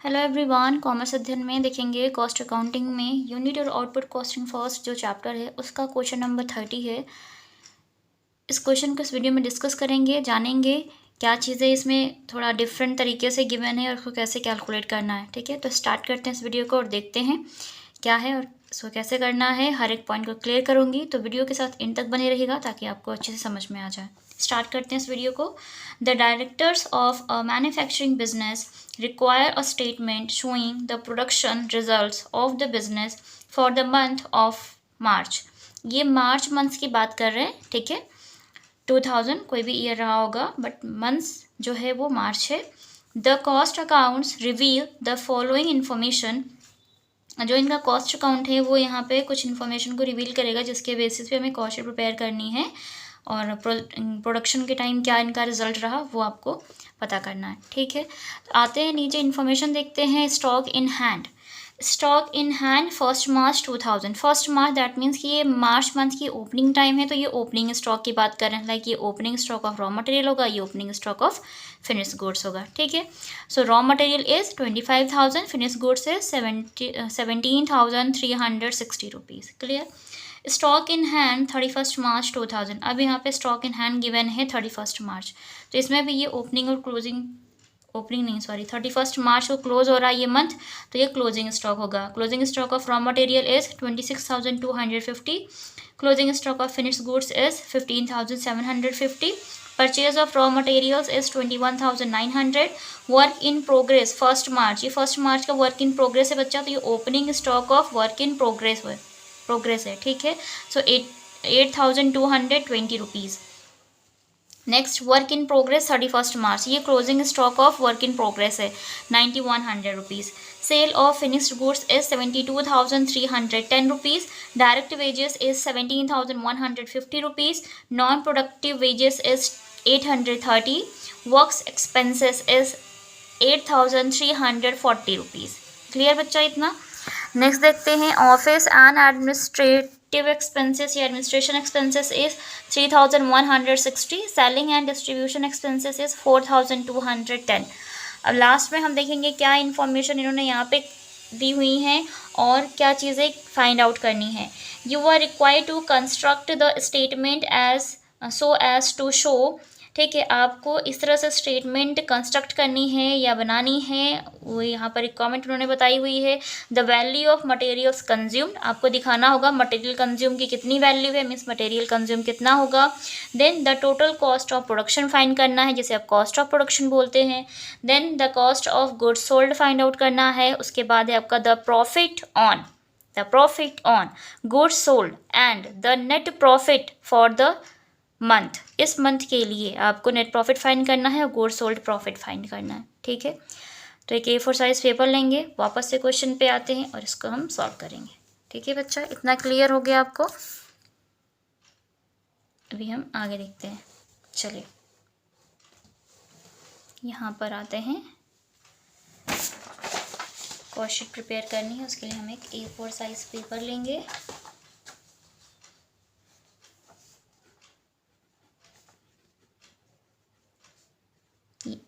Hello everyone, commerce अध्ययन में देखेंगे कॉस्ट अकाउंटिंग में यूनिट और आउटपुट कॉस्टिंग फर्स्ट जो चैप्टर है उसका क्वेश्चन नंबर 30 है। इस क्वेश्चन को इस वीडियो में डिस्कस करेंगे, जानेंगे क्या चीज़ें इसमें थोड़ा डिफरेंट तरीके से गिवन है और उसको कैसे कैलकुलेट करना है। ठीक है, तो स्टार्ट करते हैं इस वीडियो को और देखते हैं क्या है और इसको कैसे करना है। हर एक पॉइंट को क्लियर करूँगी, तो वीडियो के साथ इन तक बने रहेगा ताकि आपको अच्छे से समझ में आ जाए। स्टार्ट करते हैं इस वीडियो को। The directors of a manufacturing business require a statement showing the production results of the business for the month of March। ये मार्च मंथ की बात कर रहे हैं। ठीक है, 2000 कोई भी ईयर रहा होगा बट मंथ्स जो है वो मार्च है। The cost accounts reveal the following information. जो इनका कॉस्ट अकाउंट है वो यहाँ पे कुछ इन्फॉर्मेशन को रिवील करेगा जिसके बेसिस पे हमें कॉस्ट शीट प्रिपेयर करनी है और प्रोडक्शन के टाइम क्या इनका रिजल्ट रहा वो आपको पता करना है। ठीक है, तो आते हैं नीचे इन्फॉर्मेशन देखते हैं। Stock in hand, stock in hand 1 March 2000। 1 March that means कि ये मार्च मंथ की ओपनिंग टाइम है, तो ये ओपनिंग स्टॉक की बात कर रहे हैं। लाइक ये opening stock of raw material होगा, ये opening stock of finish goods होगा। ठीक है, सो raw material is 25,000, finish goods is 17,360 rupees. Clear. Stock in hand 31 मार्च 2000। अब यहाँ पे स्टॉक इन हैंड गिवन है 31 मार्च, तो इसमें भी ये ओपनिंग और क्लोजिंग, ओपनिंग नहीं सॉरी 31 मार्च को क्लोज हो रहा है ये मंथ, तो ये क्लोजिंग स्टॉक होगा। Closing stock of raw material is 26,250। Closing stock of finished goods is 15,750। Purchase of raw materials is 21,900। Work in progress 1 मार्च, ये 1 मार्च का वर्क इन प्रोग्रेस है बच्चा, तो ये opening stock of work in progress है। ठीक है, so 8,220 rupees. Next work in progress 31 March, ये closing stock of work in progress है 9,100 rupees. Sale of finished goods is 72,310 rupees. Direct wages is 17,150 rupees. Non productive wages is 830। Works expenses is 8,340 rupees. Clear बच्चा इतना। Next देखते हैं office and administrative expenses या administration expenses is 3,160। Selling and distribution expenses is 4,210। अब last में हम देखेंगे क्या इन्फॉर्मेशन इन्होंने यहाँ पे दी हुई हैं और क्या चीज़ें फाइंड आउट करनी है। You are required to construct the statement as so as to show. ठीक है, आपको इस तरह से स्टेटमेंट कंस्ट्रक्ट करनी है या बनानी है, वो यहाँ पर एक कमेंट उन्होंने बताई हुई है। The value of materials consumed, आपको दिखाना होगा मटेरियल कंज्यूम की कितनी वैल्यू है, मीन्स मटेरियल कंज्यूम कितना होगा। Then the total cost of production find करना है, जिसे आप कॉस्ट ऑफ प्रोडक्शन बोलते हैं। Then the cost of goods sold find out करना है। उसके बाद है आपका the profit on goods sold and the net profit for the month. इस मंथ के लिए आपको नेट प्रॉफिट फाइंड करना है और गुड्स सोल्ड प्रॉफिट फाइंड करना है। ठीक है, तो एक A4 साइज पेपर लेंगे, वापस से क्वेश्चन पे आते हैं और इसको हम सॉल्व करेंगे। ठीक है बच्चा, इतना क्लियर हो गया आपको। अभी हम आगे देखते हैं। चलिए यहाँ पर आते हैं, कॉस्ट शीट प्रिपेयर करनी है, उसके लिए हम एक A4 साइज पेपर लेंगे।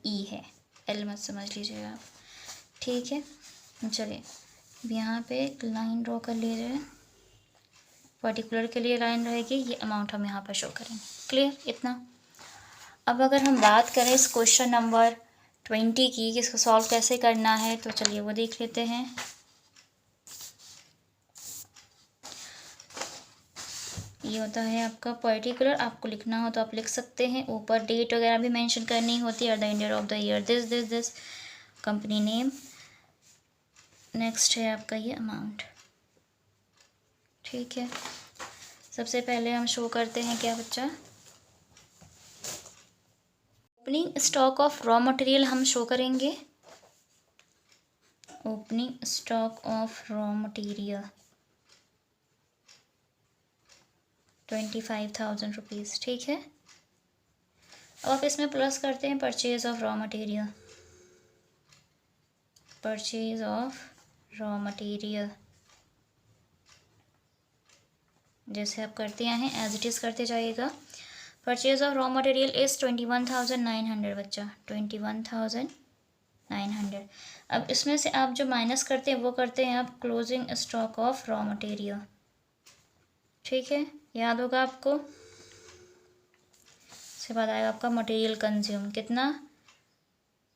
ई है, एल मत समझ लीजिएगा आप। ठीक है, चलिए अब यहाँ पे एक लाइन ड्रॉ कर लीजिए। पर्टिकुलर के लिए लाइन रहेगी, ये अमाउंट हम यहाँ पर शो करेंगे। क्लियर इतना। अब अगर हम बात करें इस क्वेश्चन नंबर 20 की कि इसको सॉल्व कैसे करना है, तो चलिए वो देख लेते हैं। ये होता है आपका पर्टिकुलर, आपको लिखना हो तो आप लिख सकते हैं। ऊपर डेट वगैरह भी मेंशन करनी होती है, the end of the year this company name. Next है आपका ये अमाउंट। ठीक है, सबसे पहले हम शो करते हैं क्या बच्चा, opening stock of raw material हम शो करेंगे। Opening stock of raw material 25,000 rupees. ठीक है, अब आप इसमें प्लस करते हैं purchase of raw material. Purchase of raw material जैसे आप करते आए हैं एज इट इज़ करते जाइएगा। Purchase of raw material is 21,900 बच्चा, 21,900। 900। अब इसमें से आप जो माइनस करते हैं वो करते हैं आप closing stock of raw material, ठीक है, याद होगा आपको। इसके बाद आएगा आपका मटेरियल कंज्यूम, कितना,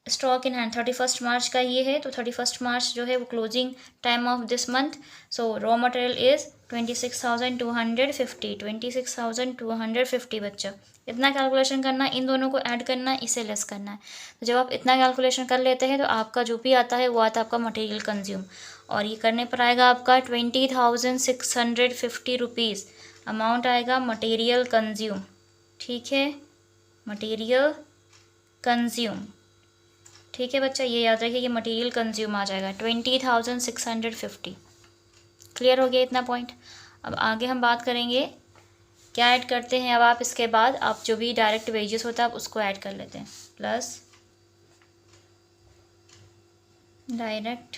स्टॉक इन हैंड 31 मार्च का ये है, तो 31 मार्च जो है वो closing time of this month. So raw material is 26,250, 26,250 बच्चा। इतना कैलकुलेशन करना, इन दोनों को ऐड करना, इसे लेस करना है। तो जब आप इतना कैलकुलेशन कर लेते हैं तो आपका जो भी आता है वो आता है आपका मटेरियल कंज्यूम, और ये करने पर आएगा आपका 20,650 रुपीज़ अमाउंट आएगा मटेरियल कंज्यूम, ठीक है, मटेरियल कंज्यूम, ठीक है बच्चा, ये याद रखिए, ये मटेरियल कंज्यूम आ जाएगा 20,650। क्लियर हो गया इतना पॉइंट। अब आगे हम बात करेंगे क्या ऐड करते हैं। अब आप इसके बाद आप जो भी डायरेक्ट वेजेस होता है आप उसको ऐड कर लेते हैं, plus direct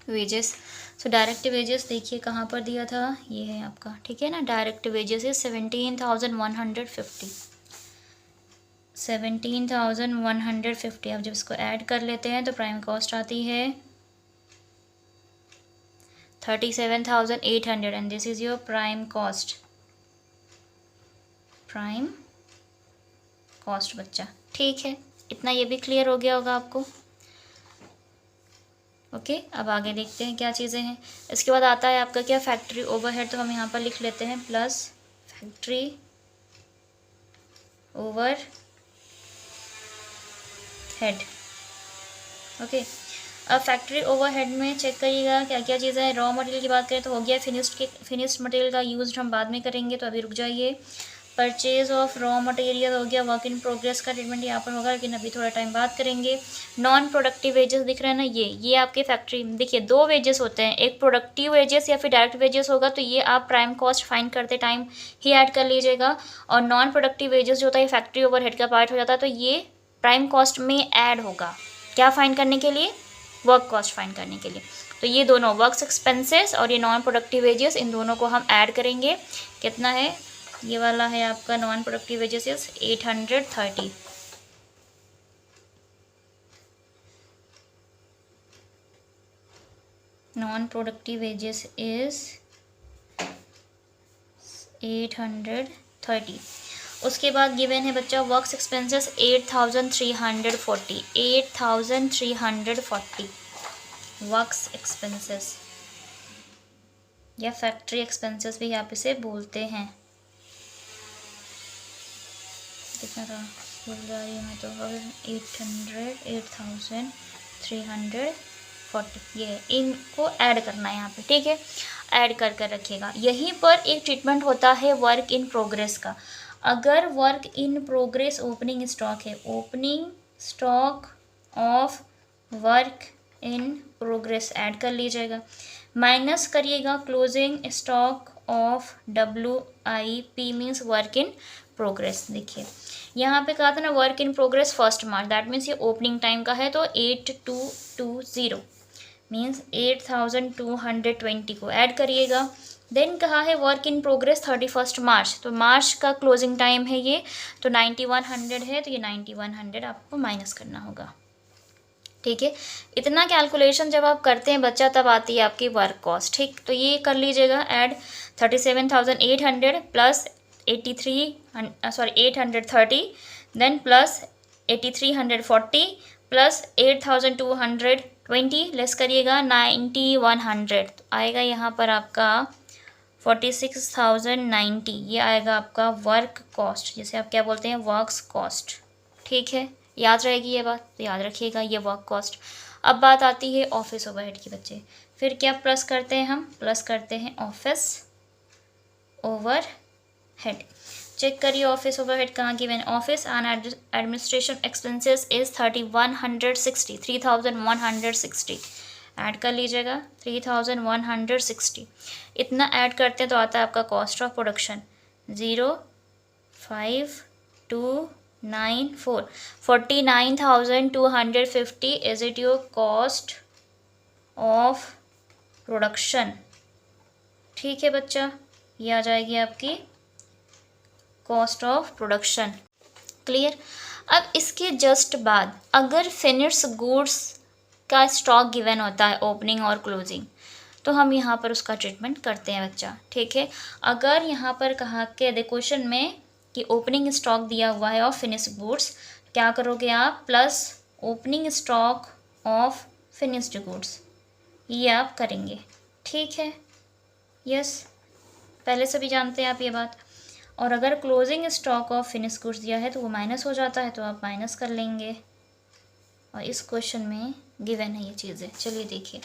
wages. So direct wages देखिए कहाँ पर दिया था, ये है आपका, ठीक है ना। डायरेक्ट वेजेस है 17,150, 17,150। अब जब इसको ऐड कर लेते हैं तो प्राइम कॉस्ट आती है 37,800 and this is your prime cost, prime cost बच्चा, ठीक है। इतना ये भी क्लियर हो गया होगा आपको। ओके, अब आगे देखते हैं क्या चीज़ें हैं। इसके बाद आता है आपका क्या, फैक्ट्री ओवरहेड। तो हम यहाँ पर लिख लेते हैं plus factory over head. Okay, अब फैक्ट्री ओवरहेड में चेक करिएगा क्या क्या चीज़ें हैं। रॉ मटेरियल की बात करें तो हो गया, फिनिश्ड मटेरियल का यूज हम बाद में करेंगे, तो अभी रुक जाइए। परचेज ऑफ रॉ मटेरियल हो गया, वर्क इन प्रोग्रेस का ट्रीटमेंट यहाँ पर होगा, लेकिन अभी थोड़ा टाइम बात करेंगे। नॉन प्रोडक्टिव वेजेस दिख रहे हैं ना, ये आपके फैक्ट्री, देखिए दो वेजेस होते हैं, एक प्रोडक्टिव वेजेस या फिर डायरेक्ट वेजेस होगा, तो ये आप प्राइम कॉस्ट फाइंड करते टाइम ही ऐड कर लीजिएगा। और नॉन प्रोडक्टिव वेजेस जो होता है फैक्ट्री ओवरहेड का पार्ट हो जाता है, तो ये प्राइम कॉस्ट में ऐड होगा। क्या फाइंड करने के लिए, वर्क कॉस्ट फाइंड करने के लिए। तो ये दोनों वर्क्स एक्सपेंसेस और ये नॉन प्रोडक्टिव वेजेस, इन दोनों को हम ऐड करेंगे। कितना है, ये वाला है आपका non productive wages is 830, non productive wages is 830। उसके बाद गिवन है बच्चा वर्क्स एक्सपेंसेस 8,340, 8,340 वर्क्स एक्सपेंसेस या फैक्ट्री एक्सपेंसेस भी आप इसे बोलते हैं। कितना था फुलदारी में, तो 8,340, ये इनको ऐड करना है यहाँ पे, ठीक है, ऐड कर कर रखिएगा। यहीं पर एक ट्रीटमेंट होता है वर्क इन प्रोग्रेस का। अगर work in progress opening stock है, opening stock of work in progress add कर लीजिएगा, माइनस करिएगा closing stock of WIP means work in progress. देखिए यहाँ पे कहा था ना work in progress 1 March, that means ये ओपनिंग टाइम का है, तो 8220 मीन्स 8,220 को ऐड करिएगा। देन कहा है वर्क इन प्रोग्रेस 31 मार्च, तो मार्च का क्लोजिंग टाइम है ये, तो 9100 है, तो ये 9100 आपको माइनस करना होगा, ठीक है। इतना कैलकुलेशन जब आप करते हैं बच्चा, तब आती है आपकी वर्क कॉस्ट, ठीक। तो ये कर लीजिएगा add 37,800 plus 830, then plus 8,340 plus 8,220 less करिएगा 9,100, तो आएगा यहाँ पर आपका 46,090। ये आएगा आपका वर्क कॉस्ट, जिसे आप क्या बोलते हैं, वर्क्स कॉस्ट, ठीक है। याद रहेगी ये बात, तो याद रखिएगा ये वर्क कॉस्ट। अब बात आती है ऑफिस ओवरहेड की बच्चे। फिर क्या प्लस करते हैं हम, प्लस करते हैं ऑफिस ओवरहेड। चेक करिए ऑफिस ओवरहेड कहाँ given, office and administration expenses is 3,160, 3,160 add कर लीजिएगा 3,160। इतना ऐड करते हैं तो आता है आपका cost of production 05294, 49,250 is it your cost of production, ठीक है बच्चा। ये आ जाएगी आपकी कॉस्ट ऑफ प्रोडक्शन, क्लियर। अब इसके जस्ट बाद अगर फिनिश्ड गुड्स का स्टॉक गिवन होता है ओपनिंग और क्लोजिंग, तो हम यहाँ पर उसका ट्रीटमेंट करते हैं बच्चा, ठीक है। अगर यहाँ पर कहा के क्वेश्चन में कि ओपनिंग स्टॉक दिया हुआ है ऑफ फिनिश्ड गुड्स, क्या करोगे आप, plus opening stock of finished goods, ये आप करेंगे, ठीक है। यस, पहले से भी जानते हैं आप ये बात। और अगर closing stock of finished goods दिया है तो वो माइनस हो जाता है, तो आप माइनस कर लेंगे। और इस क्वेश्चन में गिवन है ये चीज़ें। चलिए देखिए,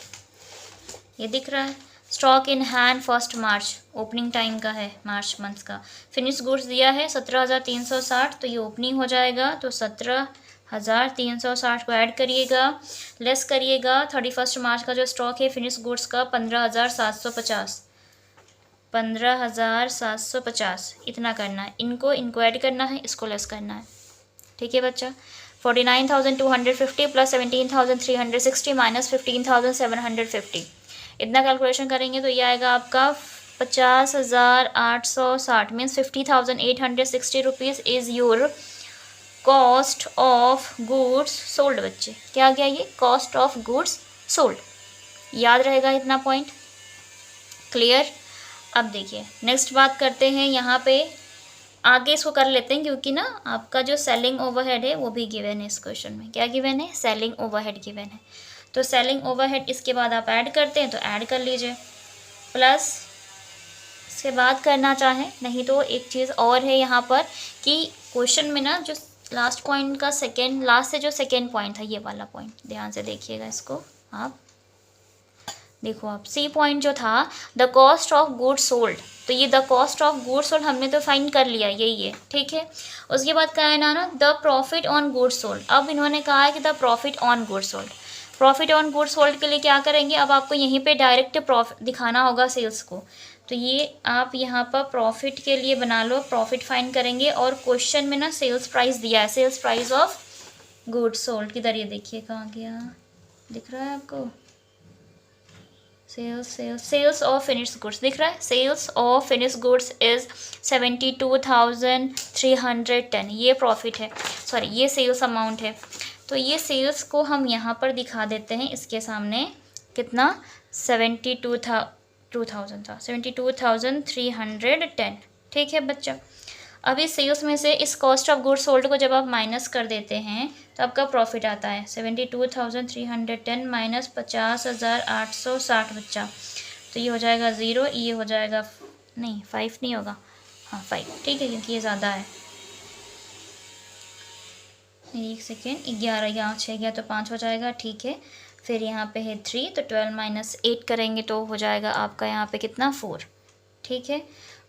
ये दिख रहा है stock in hand first March, opening time का है मार्च मंथ का। फिनिश्ड गुड्स दिया है 17,360, तो ये ओपनिंग हो जाएगा, तो 17,360 को ऐड करिएगा, लेस करिएगा 31 मार्च का जो स्टॉक है फिनिश्ड गुड्स का 15,750, 15,750 इतना करना है। इनको ऐड करना है, इसको लेस करना है, ठीक है बच्चा। 49,250 प्लस 17,360 माइनस 15,750, इतना कैलकुलेशन करेंगे तो ये आएगा आपका 50,860, means 50,860 rupees is your cost of goods sold. बच्चे क्या गया ये, कॉस्ट ऑफ गुड्स सोल्ड, याद रहेगा इतना पॉइंट, क्लियर। अब देखिए नेक्स्ट बात करते हैं, यहाँ पे आगे इसको कर लेते हैं क्योंकि ना आपका जो सेलिंग ओवरहेड है वो भी गिवन है इस क्वेश्चन में। क्या गिवन है, सेलिंग ओवरहेड गिवन है। तो सेलिंग ओवरहेड इसके बाद आप ऐड करते हैं तो ऐड कर लीजिए, प्लस इसके बाद करना चाहें, नहीं तो एक चीज़ और है यहाँ पर कि क्वेश्चन में ना जो लास्ट पॉइंट का सेकेंड, लास्ट से जो सेकेंड पॉइंट था, ये वाला पॉइंट ध्यान से देखिएगा इसको आप, देखो आप सी पॉइंट जो था the cost of goods sold, तो ये the cost of goods sold हमने तो फाइंड कर लिया, यही है, ठीक है। उसके बाद क्या है ना the profit on goods sold, अब इन्होंने कहा है कि the profit on goods sold. Profit on goods sold के लिए क्या करेंगे, अब आपको यहीं पे डायरेक्ट प्रॉफिट दिखाना होगा सेल्स को, तो ये आप यहाँ पर प्रॉफिट के लिए बना लो, प्रॉफिट फाइंड करेंगे। और क्वेश्चन में ना सेल्स प्राइस दिया है, sales price of goods sold, किधर ये देखिए कहाँ गया, दिख रहा है आपको, सेल्स ऑफ फिनिश्ड गुड्स दिख रहा है, sales of finished goods is 72,310, ये प्रॉफिट है, सॉरी ये सेल्स अमाउंट है। तो ये सेल्स को हम यहाँ पर दिखा देते हैं, इसके सामने कितना 72,000 था, 72,310, ठीक है बच्चा। अब इस सेल्स में से इस कॉस्ट ऑफ गुड्स सोल्ड को जब आप माइनस कर देते हैं तो आपका प्रॉफिट आता है 72,310 माइनस 50,860 बच्चा, तो ये हो जाएगा 0, ये हो जाएगा नहीं 5 नहीं होगा, हाँ 5, ठीक है क्योंकि ये ज़्यादा है। एक सेकेंड, 11 यहाँ 6 गया तो 5 हो जाएगा, ठीक है। फिर यहाँ पे है 3, तो 12 माइनस 8 करेंगे तो हो जाएगा आपका यहाँ पे कितना 4, ठीक है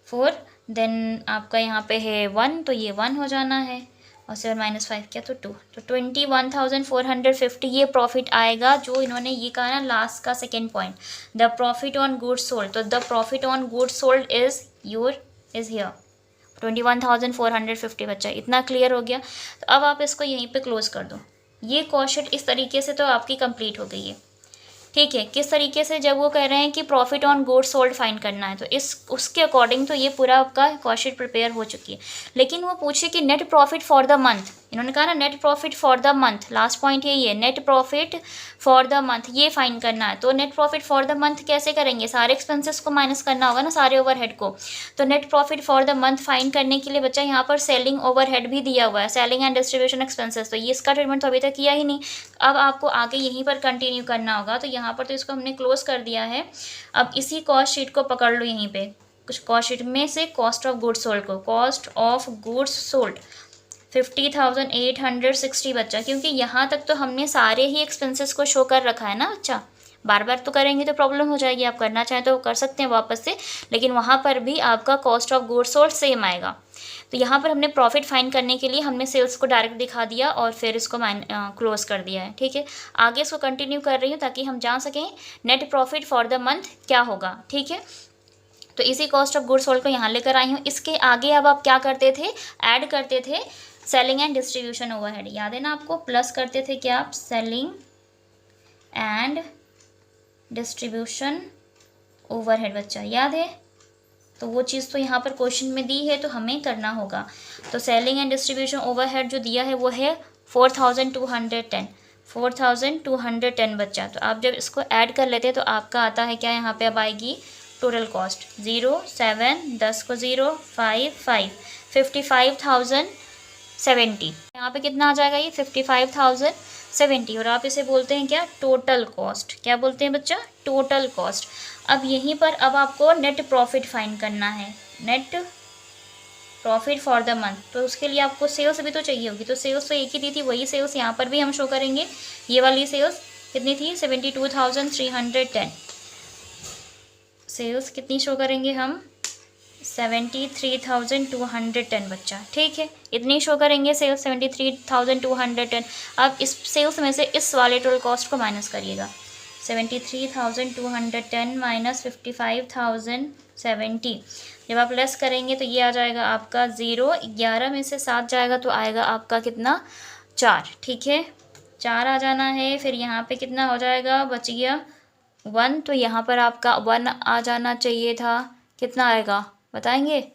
4। देन आपका यहाँ पे है 1, तो ये 1 हो जाना है, और 7 माइनस 5 क्या तो 2, तो 21,450 ये प्रॉफिट आएगा जो इन्होंने ये कहा ना लास्ट का second point, the profit on goods sold, तो the profit on goods sold is here 21,450 बच्चा, इतना क्लियर हो गया। तो अब आप इसको यहीं पे क्लोज कर दो, ये क्वेश्चन इस तरीके से तो आपकी कंप्लीट हो गई है, ठीक है। किस तरीके से, जब वो कह रहे हैं कि profit on goods sold find करना है तो इस उसके अकॉर्डिंग तो ये पूरा आपका क्वेश्चन प्रिपेयर हो चुकी है। लेकिन वो पूछे कि net profit for the month, इन्होंने कहा ना net profit for the month, last point यही है, net profit for the month ये फाइंड करना है। तो net profit for the month कैसे करेंगे, सारे एक्सपेंसेस को माइनस करना होगा ना, सारे ओवरहेड को। तो net profit for the month find करने के लिए बच्चा यहाँ पर सेलिंग ओवरहेड भी दिया हुआ है, सेलिंग एंड डिस्ट्रीब्यूशन एक्सपेंसेस, तो ये इसका ट्रीटमेंट तो अभी तक किया ही नहीं, अब आपको आगे यहीं पर कंटिन्यू करना होगा। तो यहाँ पर तो इसको हमने क्लोज कर दिया है। अब इसी कॉस्ट शीट को पकड़ लो, यहीं पे कुछ कॉस्ट शीट में से कॉस्ट ऑफ गुड्स सोल्ड को, कॉस्ट ऑफ गुड्स सोल्ड 50,860 बच्चा, क्योंकि यहाँ तक तो हमने सारे ही एक्सपेंसेस को शो कर रखा है ना बच्चा, बार बार तो करेंगे तो प्रॉब्लम हो जाएगी, आप करना चाहें तो कर सकते हैं वापस से, लेकिन वहाँ पर भी आपका cost of goods sold same आएगा। तो यहाँ पर हमने प्रॉफिट फाइंड करने के लिए हमने सेल्स को डायरेक्ट दिखा दिया और फिर इसको क्लोज कर दिया है, ठीक है। आगे इसको कंटिन्यू कर रही हूँ ताकि हम जान सकें net profit for the month क्या होगा, ठीक है। तो इसी कॉस्ट ऑफ गुड्स सोल्ड को यहाँ लेकर आई हूँ। इसके आगे अब आप क्या करते थे, ऐड करते थे सेलिंग एंड डिस्ट्रीब्यूशन ओवरहेड, याद है ना आपको, प्लस करते थे क्या आप, सेलिंग एंड डिस्ट्रीब्यूशन ओवरहेड बच्चा, याद है। तो वो चीज़ तो यहाँ पर क्वेश्चन में दी है तो हमें करना होगा। तो सेलिंग एंड डिस्ट्रीब्यूशन ओवरहेड जो दिया है वो है 4210, 4210 बच्चा। तो आप जब इसको ऐड कर लेते हैं तो आपका आता है क्या, यहाँ पे अब आएगी टोटल कॉस्ट 0 7 10 को 0 5 5 55,070। यहाँ पे कितना आ जाएगा, ये 55,070 और आप इसे बोलते हैं क्या, टोटल कॉस्ट। क्या बोलते हैं बच्चा, टोटल कॉस्ट। अब यहीं पर अब आपको नेट प्रॉफिट फाइंड करना है, net profit for the month. तो उसके लिए आपको सेल्स भी तो चाहिए होगी, तो सेल्स तो एक ही दी थी, वही सेल्स यहाँ पर भी हम शो करेंगे। ये वाली सेल्स कितनी थी, 72,310। सेल्स कितनी शो करेंगे हम, 73,210 बच्चा, ठीक है, इतनी शो करेंगे सेल्स 73,210। अब इस सेल्स में से इस वाले टोटल कॉस्ट को माइनस करिएगा, 73,210 माइनस 55,070। जब आप लेस करेंगे तो ये आ जाएगा आपका 0, 11 में से 7 जाएगा तो आएगा आपका कितना, 4, ठीक है, 4 आ जाना है। फिर यहाँ पे कितना हो जाएगा, बच गया 1, तो यहाँ पर आपका 1 आ जाना चाहिए था, कितना आएगा बताएंगे,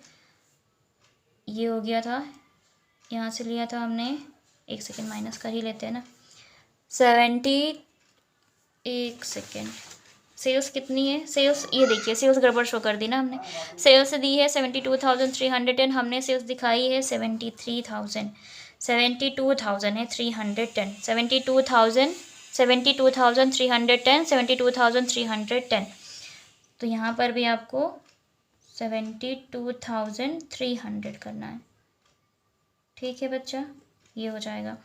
ये हो गया था, यहाँ से लिया था हमने, एक सेकेंड माइनस कर ही लेते हैं ना, एक सेकेंड, सेल्स कितनी है, सेल्स ये देखिए सेल्स गड़बड़ शो कर दी ना हमने, सेल्स दी है 72,310, हमने सेल्स दिखाई है 72,000 है 310, 72,310, 72,310। तो यहाँ पर भी आपको 72,300 करना है, ठीक है बच्चा, ये हो जाएगा।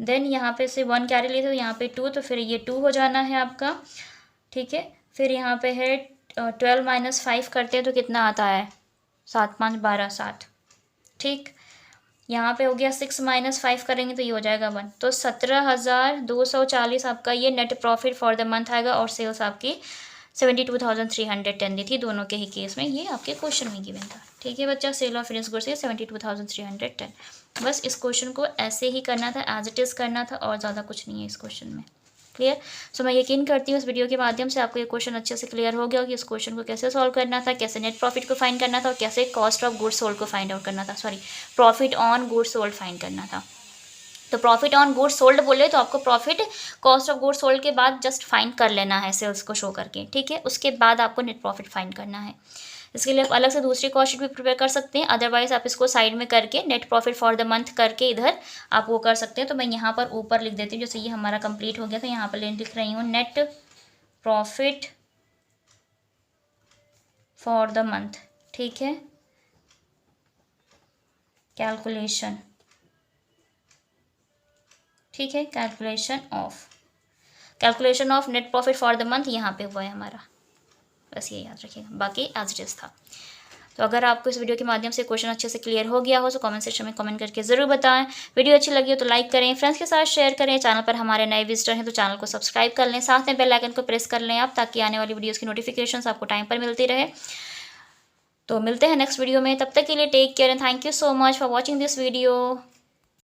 देन यहाँ पे से 1 कैरी लेते तो यहाँ पे 2, तो फिर ये 2 हो जाना है आपका, ठीक है। फिर यहाँ पे है 12 माइनस 5 करते हैं तो कितना आता है, 7 5 12 7, ठीक। यहाँ पे हो गया 6 माइनस 5 करेंगे तो ये हो जाएगा 1, तो 17,240 आपका ये net profit for the month आएगा। और सेल्स आपकी 72,310 दी थी, दोनों के ही केस में ये आपके क्वेश्चन में गिवन था, ठीक है बच्चा। Sale of finish goods 72,310। बस इस क्वेश्चन को ऐसे ही करना था, एज इट इज़ करना था, और ज़्यादा कुछ नहीं है इस क्वेश्चन में, क्लियर। सो मैं यकीन करती हूँ इस वीडियो के माध्यम से आपको ये क्वेश्चन अच्छे से क्लियर हो गया कि इस क्वेश्चन को कैसे सॉल्व करना था, कैसे नेट प्रॉफिट को फाइंड करना था, और कैसे कॉस्ट ऑफ गुड्स सोल्ड को फाइंड आउट करना था, sorry profit on goods sold find करना था। तो प्रॉफिट ऑन गुड्स सोल्ड बोले तो आपको profit cost of goods sold के बाद जस्ट फाइंड कर लेना है सेल्स को शो करके, ठीक है। उसके बाद आपको नेट प्रॉफिट फाइंड करना है। इसके लिए आप अलग से दूसरी कॉस्ट शीट भी प्रिपेयर कर सकते हैं, अदरवाइज आप इसको साइड में करके net profit for the month करके इधर आप वो कर सकते हैं। तो मैं यहाँ पर ऊपर लिख देती हूँ, जैसे ये हमारा कंप्लीट हो गया तो यहाँ पर लिख रही हूँ net profit for the month, ठीक है, कैलकुलेशन, ठीक है, calculation of net profit for the month यहाँ पे हुआ है हमारा, बस ये याद रखिएगा, बाकी एज इट इज़ था। तो अगर आपको इस वीडियो के माध्यम से क्वेश्चन अच्छे से क्लियर हो गया हो तो कमेंट सेक्शन में कमेंट करके ज़रूर बताएं। वीडियो अच्छी लगी हो तो लाइक करें, फ्रेंड्स के साथ शेयर करें। चैनल पर हमारे नए विजिटर हैं तो चैनल को सब्सक्राइब कर लें, साथ में बेल आइकन को प्रेस कर लें आप, ताकि आने वाली वीडियोज़ की नोटिफिकेशन आपको टाइम पर मिलती रहे। तो मिलते हैं नेक्स्ट वीडियो में, तब तक के लिए take care and thank you so much for watching this video.